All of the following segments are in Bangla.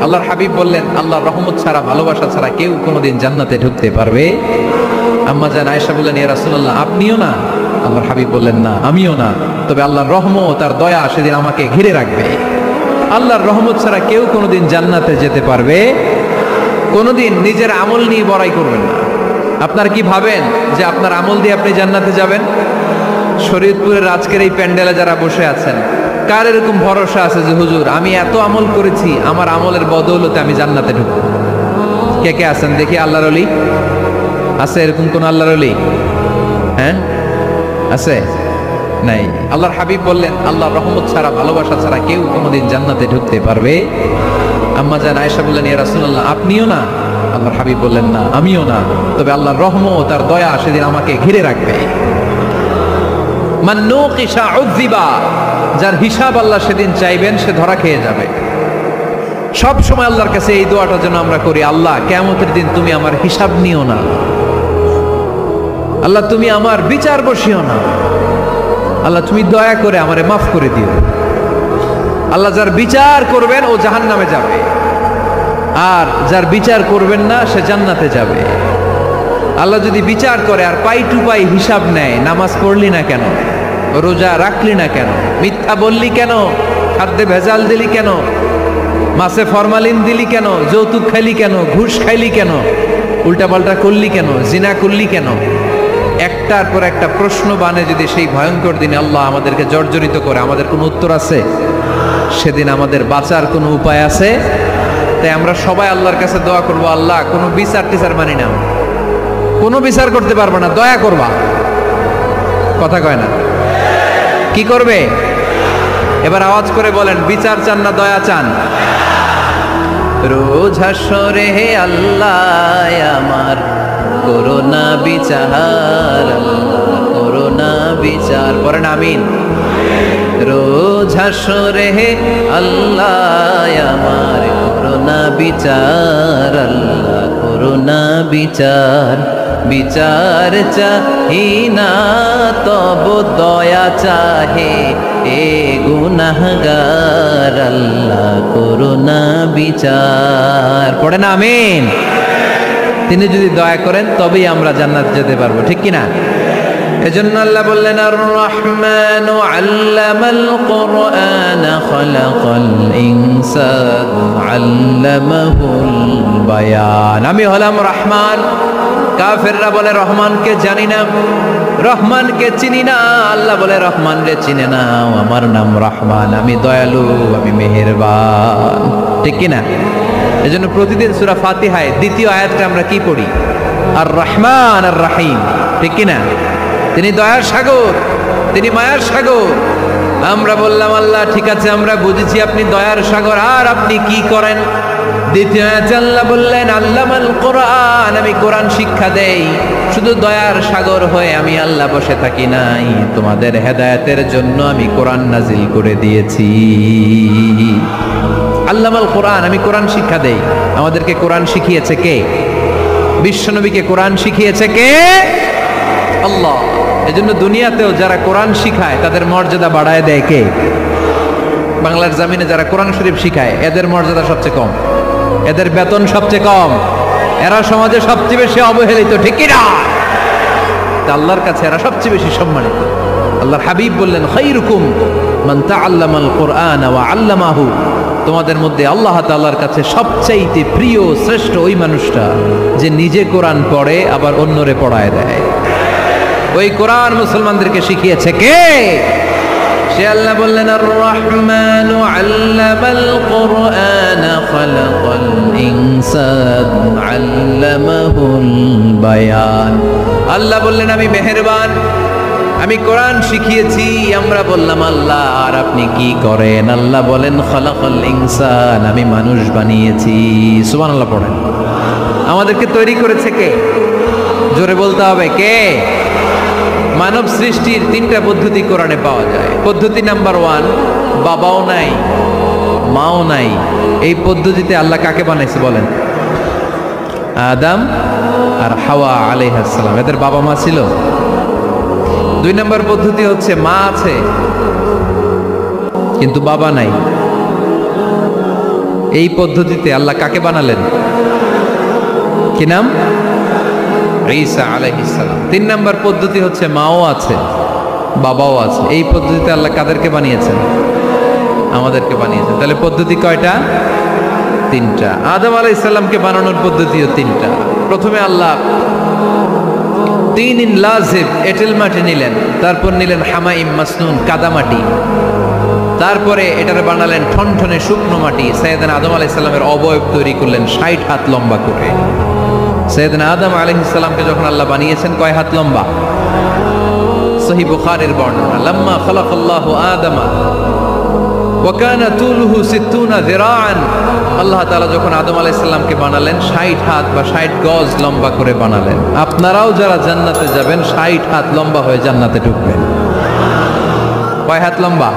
আল্লাহর হাবিব বললেন, আল্লাহর রহমত ছাড়া, ভালোবাসা ছাড়া কেউ কোনোদিন জান্নাতে ঢুকতে পারবে? আম্মা জান আয়েশা বললেন, ইয়া রাসূলুল্লাহ, আপনিও না? আল্লাহর হাবিব বললেন, না, আমিও না, তবে আল্লাহর রহমত আর দয়া সেদিন আমাকে ঘিরে রাখবে। আল্লাহর রহমত ছাড়া কেউ কোনোদিন জান্নাতে যেতে পারবে? কোনোদিন নিজের আমল নিয়ে বড়াই করবেন না। আপনার কি ভাবেন যে আপনার আমল দিয়ে আপনি জান্নাতে যাবেন? শরীয়তপুরের আজকের এই প্যান্ডেলে যারা বসে আছেন, কার এরকম ভরসা আছে যে হুজুর আমি এত আমল করেছি, আমার আমলের বদৌলতে আমি জান্নাতে ঢুকব? কে কে আছেন দেখি? আল্লাহর ওলি আছে? এরকম কোন আল্লাহর ওলি? হ্যাঁ, আছে? নাই। আল্লাহর হাবিব বললেন, আল্লাহর রহমত ছাড়া, ভালোবাসা ছাড়া কেউ কোনোদিন জান্নাতে ঢুকতে পারবে? আম্মা জান আয়েশা বললেন, ইয়া রাসূলুল্লাহ, আপনিও না? আল্লাহর হাবিব বললেন, না, আমিও না, তবে আল্লাহর রহমত আর দয়া সেদিন আমাকে ঘিরে রাখবে। মান নুকিশা উযিবা, যার হিসাব আল্লাহ সেদিন চাইবেন সে ধরা খেয়ে যাবে। সব সময় আল্লাহর কাছে এই দোয়াটা যেন আমরা করি, আল্লাহ কিয়ামতের দিন তুমি আমার হিসাব নিও না, আল্লাহ তুমি আমার বিচার বসিও না, আল্লাহ তুমি দয়া করে আমারে মাফ করে দিও। আল্লাহ যার বিচার করবেন ও জাহান্নামে যাবে, আর যার বিচার করবেন না সে জান্নাতে যাবে। আল্লাহ যদি বিচার করে আর পাই টু পাই হিসাব নেয়, নামাজ পড়লি না কেন, রোজা রাখলি না কেন, মিথ্যা বললি কেন, খাদ্যে ভেজাল দিলি কেন, মাছে ফরমালিন দিলি কেন, যৌতুক খাইলি কেন, ঘুষ খাইলি কেন, উল্টাপাল্টা করলি কেন, জিনা করলি কেন, একটার পর একটা প্রশ্ন বানে যদি সেই ভয়ঙ্কর দিনে আল্লাহ আমাদেরকে জর্জরিত করে, আমাদের কোনো উত্তর আছে? সেদিন আমাদের বাঁচার কোনো উপায় আছে? তাই আমরা সবাই আল্লাহর কাছে দোয়া করবো, আল্লাহ কোনো বিচার টিচার মানি না, কোনো বিচার করতে পারবো না, দয়া করবা। কথা কয় না? কি করবে? এবার আওয়াজ করে বলেন, বিচার চান না দয়া চান? রোজ হাসরে হে আল্লাহ আমার করোনা বিচার, আল্লাহ করোনা বিচার, পড়েন আমিন। রোজ হাসরে হে আল্লাহ আমার করোনা বিচার, আল্লাহ করোনা বিচার, বিচার চাহি না তব দয়া চাহে এ গুনাহগার, আল্লাহ করোনা বিচার, পড়েন আমিন। তিনি যদি দয়া করেন তবেই আমরা জান্নাত যেতে পারবো, ঠিক কিনা? এজন্য আল্লাহ বললেন, আর রহমান আল্লামাল কুরআন খালাকাল ইনসান আল্লামাহুল বায়ান। আমি হলাম রহমান। কাফেররা বলে রহমানকে জানি না, রহমানকে চিনি না। আল্লাহ বলে রহমান রে চিনে না, আমার নাম রহমান, আমি দয়ালু, আমি মেহেরবান, ঠিক কিনা? এজন্য প্রতিদিন সূরা ফাতিহায় দ্বিতীয় আয়াতটা আমরা কি পড়ি? আর রহমান আর রাহিম, ঠিক কিনা? তিনি দয়ার সাগর, তিনি মায়ার সাগর। আমরা বললাম, আল্লাহ ঠিক আছে, আমরা বুঝেছি আপনি দয়ার সাগর, আর আপনি কি করেন? দ্বিতীয় আয়াতে আল্লাহ বললেন, আল্লামাল কোরআন, আমি কোরআন শিক্ষা দেই। শুধু দয়ার সাগর হয়ে আমি আল্লাহ বসে থাকি নাই, তোমাদের হেদায়েতের জন্য আমি কোরআন নাজিল করে দিয়েছি। আল্লামাল কোরআন, আমি কোরআন শিক্ষা দেই। আমাদেরকে কোরআন শিখিয়েছে কে? বিশ্বনবীকে কোরআন শিখিয়েছে কে? আল্লাহ। এজন্য দুনিয়াতেও যারা কোরআন শিখায় তাদের মর্যাদা বাড়ায় দেয় কে? বাংলার জমিনে যারা কোরআন শরীফ শিখায় এদের মর্যাদা সবচেয়ে কম, এদের বেতন সবচেয়ে কম, এরা সমাজে সবচেয়ে বেশি অবহেলিত, ঠিক কি না? আল্লাহর কাছে এরা সবচেয়ে বেশি সম্মানিত। আল্লাহর হাবিব বললেন, খায়রুকুম মান তাআল্লামাল কুরআন ওয়া আল্লামাহু, তোমাদের মধ্যে আল্লাহ তাআলার কাছে সবচাইতে প্রিয় শ্রেষ্ঠ ওই মানুষটা যে নিজে কোরআন পড়ে আবার অন্যরে পড়ায় দেয়। ওই কোরআন মুসলমানদেরকে শিখিয়েছে কে? সে আল্লাহ বললেন, আর রহমান আল্লামাল কুরআন খালাকাল ইনসান আল্লামাহুল বায়ান। আল্লাহ বললেন, আমি মেহেরবান, আমি কোরআন শিখিয়েছি। আমরা বললাম, আল্লাহ আর আপনি কি করেন? আল্লাহ বলেন, খালাকাল ইনসান, আমি মানুষ বানিয়েছি। সুবহানাল্লাহ পড়েন। আমাদেরকে তৈরি করেছে কে? জোরে বলতে হবে, কে? মানব সৃষ্টির তিনটা পদ্ধতি কোরআনে পাওয়া যায়। পদ্ধতি নাম্বার 1, বাবাও নাই মাও নাই, এই পদ্ধতিতে আল্লাহ কাকে বানাইছে বলেন? আদম আর হাওয়া আলাইহিস সালাম, এদের বাবা মা ছিল। 2 নম্বর পদ্ধতি হচ্ছে মা আছে কিন্তু বাবা নাই। এই পদ্ধতিতে আল্লাহ কাকে বানালেন? কি নাম? ঈসা আলাইহিস সালাম। 3 নাম্বার পদ্ধতি হচ্ছে মাও আছে বাবাও আছে। এই পদ্ধতিতে আল্লাহ কাদেরকে বানিয়েছেন? আমাদেরকে বানিয়েছেন। তাহলে পদ্ধতি কয়টা? 3টা। আদম আলাইহিস সালামকে বানানোর পদ্ধতিও 3টা। প্রথমে আল্লাহ তিন লাজিব এঁটেল মাটি নিলেন, তারপর নিলেন হামাইম মাসনুন কাদামাটি, তারপরে এটারে বানালেন ঠনঠনে শুকনো মাটি। সাইয়েদনা আদম আলাইহিস সালামের অবয়ব তৈরি করলেন 60 হাত লম্বা করে। সাইয়েদনা আদম আলাইহিস সালামকে যখন আল্লাহ বানিয়েছেন কয় হাত লম্বা? সহিহ বুখারীর বর্ণনা, লাম্মা খালাকাল্লাহু আদামা ওয়া কানা তুলুহু 60 যিরাআন। আল্লাহ তাআলা যখন আদম আলাইহিস সালামকে বানালেন 60 হাত বা 60 গজ লম্বা করে বানালেন। আপনারাও যারা জান্নাতে যাবেন 60 হাত লম্বা হয়ে জান্নাতে ঢুকবেন। কয় হাত লম্বা?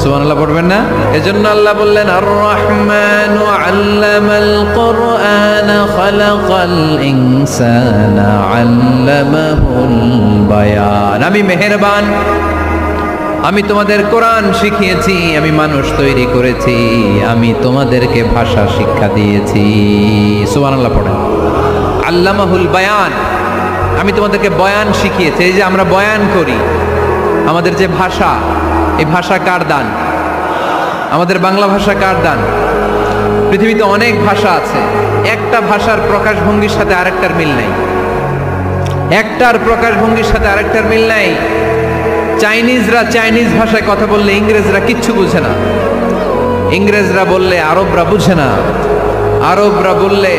সুবহানাল্লাহ পড়বেন না? এজন্য আল্লাহ বললেন আর রহমানু আল্লামাল কুরআন খালাকাল ইনসানা আল্লামাহুল বায়ান। আমি মেহেরবান, আমি তোমাদের কোরআন শিখিয়েছি, আমি মানুষ তৈরি করেছি, আমি তোমাদেরকে ভাষা শিক্ষা দিয়েছি। সুবহানাল্লাহ পড়েন। আল্লামাহুল বায়ান, আমি তোমাদেরকে বয়ান শিখিয়েছি। এই যে আমরা বয়ান করি, আমাদের যে ভাষা, এই ভাষা কার দান? আমাদের বাংলা ভাষা কার দান? পৃথিবীতে অনেক ভাষা আছে, একটা ভাষার প্রকাশভঙ্গির সাথে আরেকটার মিল নাই। একটার প্রকাশভঙ্গির সাথে আরেকটার মিল নাই। চাইনিজরা চাইনিজ ভাষায় কথা বললে ইংরেজরা কিচ্ছু বুঝে না, ইংরেজরা বললে আরবরা বুঝে না, আরবরা বললে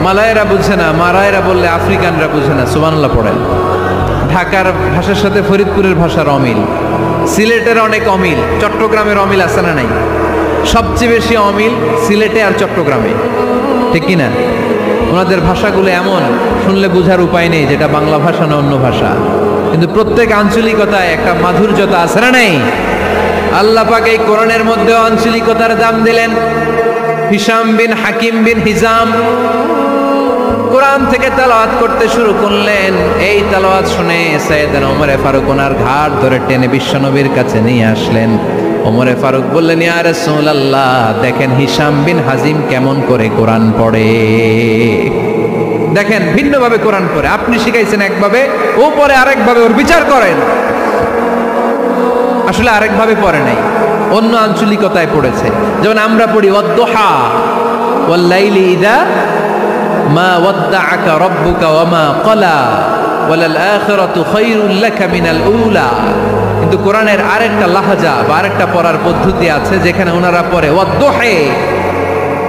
মালায়রা বুঝে না, মারায়রা বললে আফ্রিকানরা বুঝে না। সুবহানাল্লাহ পড়েন। ঢাকার ভাষার সাথে ফরিদপুরের ভাষার অমিল, সিলেটের অনেক অমিল, চট্টগ্রামের অমিল আছে না নাই? সবচেয়ে বেশি অমিল সিলেটে আর চট্টগ্রামে, ঠিক কিনা? ওনাদের ভাষাগুলো এমন, শুনলে বোঝার উপায় নেই যেটা বাংলা ভাষা না অন্য ভাষা, কিন্তু প্রত্যেক আঞ্চলিকতায় একটা মাধুর্যতা আছে না নাই? আল্লাহ পাক এই কোরআনের মধ্যে আঞ্চলিকতার দাম দিলেন। হিশাম বিন হাকিম বিন হিজাম কোরআন থেকে তেলাওয়াত করতে শুরু করলেন। এই তেলাওয়াত শুনে সাইয়েদনা ওমরে ফারুক ওনার ঘাড় ধরে টেনে বিশ্বনবীর কাছে নিয়ে আসলেন। ওমরে ফারুক বললেন, ইয়া রাসূলুল্লাহ, দেখেন হিশাম বিন হাজিম কেমন করে কোরআন পড়ে, দেখেন ভিন্নভাবে কোরআন পড়ে। আপনি শিখাইছেন একভাবে, ও পড়ে আরেকভাবে, ওর বিচার করেন। আসলে আরেকভাবে পড়ে নাই, অন্য আঞ্চলিকতায় পড়েছে। যেমন আমরা পড়ি ওয়াদ-দুহা ওয়াল লাইলি ইযা মা ওয়াদ্দাআকা রাব্বুকা ওয়া মা ক্বালা ওয়ালাল আখিরাতু খায়রুল লাকা মিনাল উলা। কিন্তু কোরআনের আরেকটা লাহাজা বা আরেকটা পড়ার পদ্ধতি আছে যেখানে ওনারা পড়ে ওয়াদ-দুহা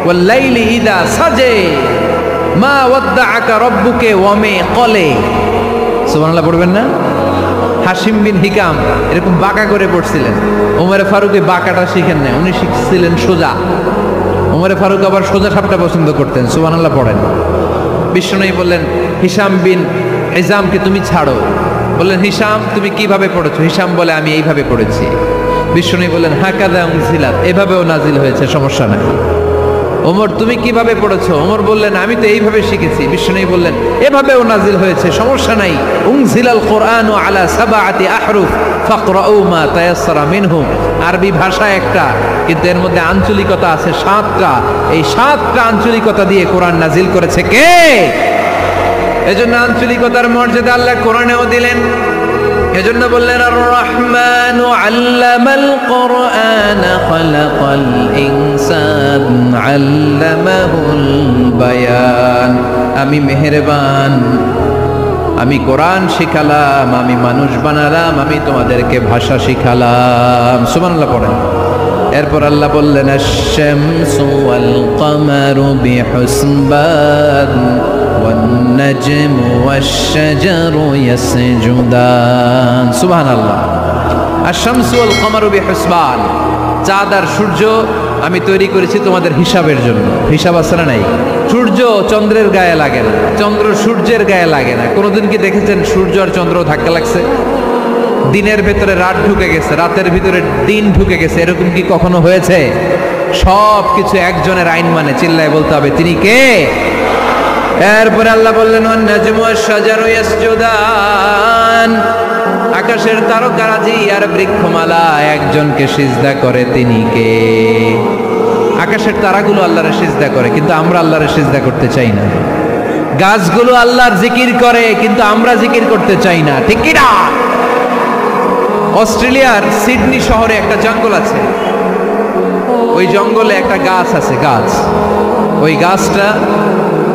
ওয়াল লাইলি ইযা সাজে মা ওয়াদ্দাআকা রাব্বুকা ওয়া মা ক্বালা। সুবহানাল্লাহ পড়বেন না? হাশিম বিন হিকাম এরকম বাঁকা করে পড়ছিলেন। ওমরে ফারুক এই বাঁকাটা শিখেন না, উনি শিখছিলেন সোজা। ওমরে ফারুক আবার সোজা সাপটা পছন্দ করতেন। সুবহানাল্লাহ পড়েন। বিশ্বনবী বললেন, হিশাম বিন হিজামকে তুমি ছাড়ো। বললেন, হিশাম তুমি কিভাবে পড়েছো? হিশাম বলে, আমি এইভাবে পড়েছি। বিশ্বনবী বললেন, হাকাযা উনজিলাত, এভাবেও নাজিল হয়েছে, সমস্যা নাই। ওমর তুমি কিভাবে পড়েছো? ওমর বললেন, আমি তো এইভাবে শিখেছি। বিশ্বনবী বললেন, এভাবেও নাজিল হয়েছে, সমস্যা নাই। উনজিলাল কুরআনু আলা সাবআতি আহরুফ ফাকরাউ মা তায়াসসারা মিনহু। আরবি ভাষা একটা, কিন্তু এর মধ্যে আঞ্চলিকতা আছে 7টা। এই 7টা আঞ্চলিকতা দিয়ে কোরআন নাজিল করেছে কে? এজন্য আঞ্চলিকতার মর্যাদা আল্লাহ কোরআনেও দিলেন। এজন্য বললেন, আর রহমানু আল্লামাল কুরআন খালাকাল ইনসান আল্লামাহুল বায়ান। আমি মেহেরবান, আমি কোরআন শিখালাম, আমি মানুষ বানালাম, আমি তোমাদেরকে ভাষা শিখালাম। সুবহানাল্লাহ পড়েন। এরপর আল্লাহ বললেন, আশ-শামসু ওয়াল কামারু বিহুসবান ওয়ান নাজমু ওয়াশ-শাজারু ইয়াসজুদান। সুবহানাল্লাহ। আশ-শামসু ওয়াল কামারু বিহুসবান, চাঁদ আর সূর্য আমি তৈরি করেছি তোমাদের হিসাবের জন্য। হিসাব আছে না নাই? সূর্য চন্দ্রের গায়ে লাগে না, চন্দ্র সূর্যের গায়ে লাগে না। কোনোদিন কি দেখেছেন সূর্য আর চন্দ্র ধাক্কা লাগছে? দিনের ভেতরে রাত ঢুকে গেছে, রাতের ভিতরে দিন ঢুকে গেছে, এরকম কি কখনো হয়েছে? সব কিছু একজনের আইন মানে, চিল্লায় বলতে হবে তিনি কে? এরপরে আল্লাহ বললেন, ওয়ান নাজমু ওয়াশ-শাজারু ইয়াসজুদান, আকাশের তারকারাজি আর বৃক্ষমালা একজনকে সিজদা করে, তিনি কে? আকাশের তারাগুলো আল্লাহর সিজদা করে, কিন্তু আমরা আল্লাহর সিজদা করতে চাই না। গাছগুলো আল্লাহর জিকির করে, কিন্তু আমরা জিকির করতে চাই না, ঠিক কি না? অস্ট্রেলিয়ার সিডনি শহরে একটা জঙ্গল আছে, ওই জঙ্গলে একটা গাছ আছে, গাছ, ওই গাছটা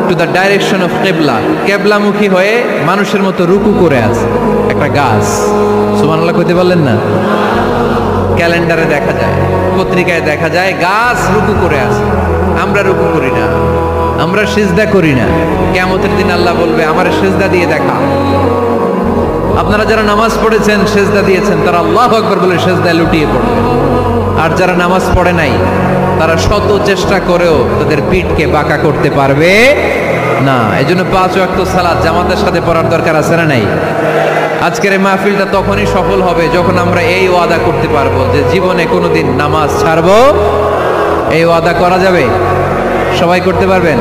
টু দ্য ডাইরেকশন অফ কেবলা, কেবলামুখী হয়ে মানুষের মতো রুকু করে আছে একটা গাছ। সুবহানাল্লাহ কইতে পারলেন না? ক্যালেন্ডারে দেখা যায়, পত্রিকায় দেখা যায়, গাছ রুকু করে আছে। আমরা রুকু করি না, আমরা সিজদা করি না। কিয়ামতের দিন আল্লাহ বলবে আমার সিজদা দিয়ে দেখা। আপনারা যারা নামাজ পড়েছেন, সিজদা দিয়েছেন, তারা আল্লাহু আকবার বলে সিজদায় লুটিয়ে পড়বে। আর যারা নামাজ পড়ে নাই, তারা শত চেষ্টা করেও তাদের পিঠকে বাঁকা করতে পারবে না। এজন্য 5 ওয়াক্ত সালাত জামাতের সাথে পড়ার দরকার আছে না নাই? আজকের এই মাহফিলটা তখনই সফল হবে যখন আমরা এই ওয়াদা করতে পারবো যে জীবনে কোনোদিন নামাজ ছাড়বো। এই ওয়াদা করা যাবে? সবাই করতে পারবেন?